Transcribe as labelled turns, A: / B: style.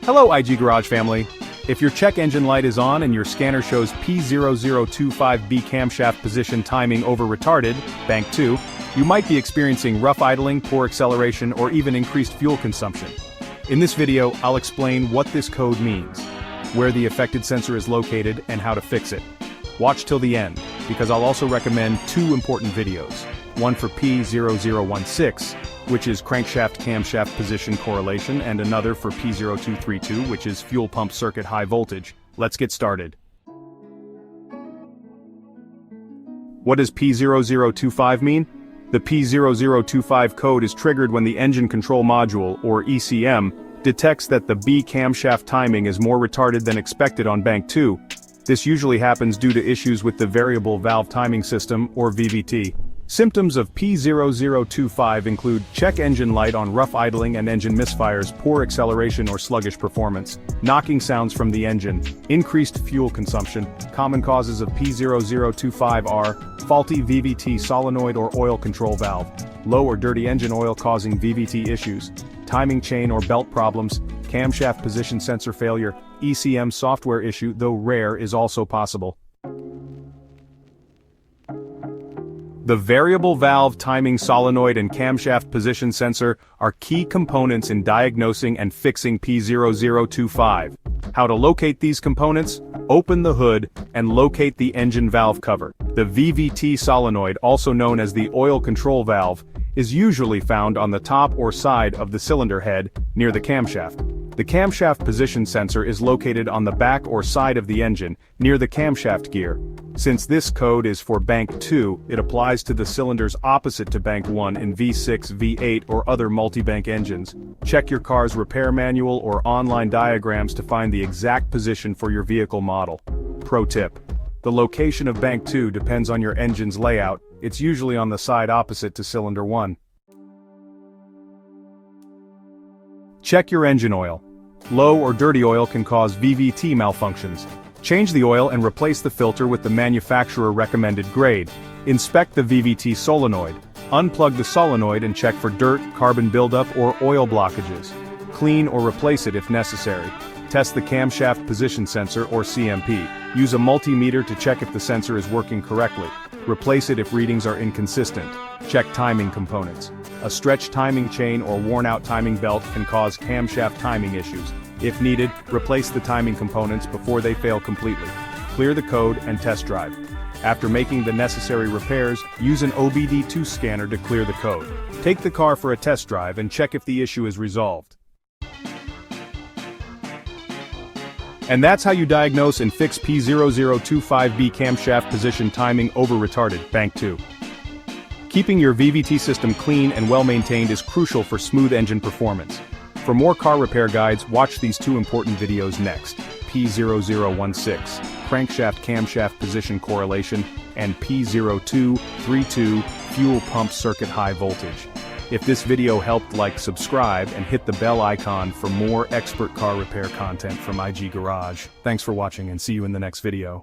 A: Hello IG Garage family. If your check engine light is on and your scanner shows P0025B Camshaft Position Timing Over-Retarded, Bank 2, you might be experiencing rough idling, poor acceleration, or even increased fuel consumption. In this video, I'll explain what this code means, where the affected sensor is located, and how to fix it. Watch till the end, because I'll also recommend two important videos. One for P0016, which is crankshaft camshaft position correlation, and another for P0232, which is fuel pump circuit high voltage. Let's get started. What does P0025 mean? The P0025 code is triggered when the engine control module, or ECM, detects that the B camshaft timing is more retarded than expected on Bank 2. This usually happens due to issues with the variable valve timing system, or VVT. Symptoms of P0025 include check engine light on rough idling and engine misfires, poor acceleration or sluggish performance, knocking sounds from the engine, increased fuel consumption. Common causes of P0025 are faulty VVT solenoid or oil control valve, low or dirty engine oil causing VVT issues, timing chain or belt problems, camshaft position sensor failure, ECM software issue, though rare, is also possible. The variable valve timing solenoid and camshaft position sensor are key components in diagnosing and fixing P0025. How to locate these components? Open the hood and locate the engine valve cover. The VVT solenoid, also known as the oil control valve, is usually found on the top or side of the cylinder head, near the camshaft. The camshaft position sensor is located on the back or side of the engine, near the camshaft gear. Since this code is for Bank 2, it applies to the cylinders opposite to Bank 1 in V6, V8 or other multi-bank engines. Check your car's repair manual or online diagrams to find the exact position for your vehicle model. Pro tip: the location of Bank 2 depends on your engine's layout. It's usually on the side opposite to cylinder 1. Check your engine oil. Low or dirty oil can cause VVT malfunctions. Change the oil and replace the filter with the manufacturer recommended grade. Inspect the VVT solenoid. Unplug the solenoid and check for dirt, carbon buildup, or oil blockages. Clean or replace it if necessary. Test the camshaft position sensor, or CMP. Use a multimeter to check if the sensor is working correctly. Replace it if readings are inconsistent. Check timing components. A stretched timing chain or worn-out timing belt can cause camshaft timing issues. If needed, replace the timing components before they fail completely. Clear the code and test drive. After making the necessary repairs, use an OBD-II scanner to clear the code. Take the car for a test drive and check if the issue is resolved. And that's how you diagnose and fix P0025B Camshaft Position Timing Over-Retarded, Bank 2. Keeping your VVT system clean and well-maintained is crucial for smooth engine performance. For more car repair guides, watch these two important videos next: P0016, Crankshaft Camshaft Position Correlation, and P0232, Fuel Pump Circuit High Voltage. If this video helped, like, subscribe, and hit the bell icon for more expert car repair content from IG Garage. Thanks for watching and see you in the next video.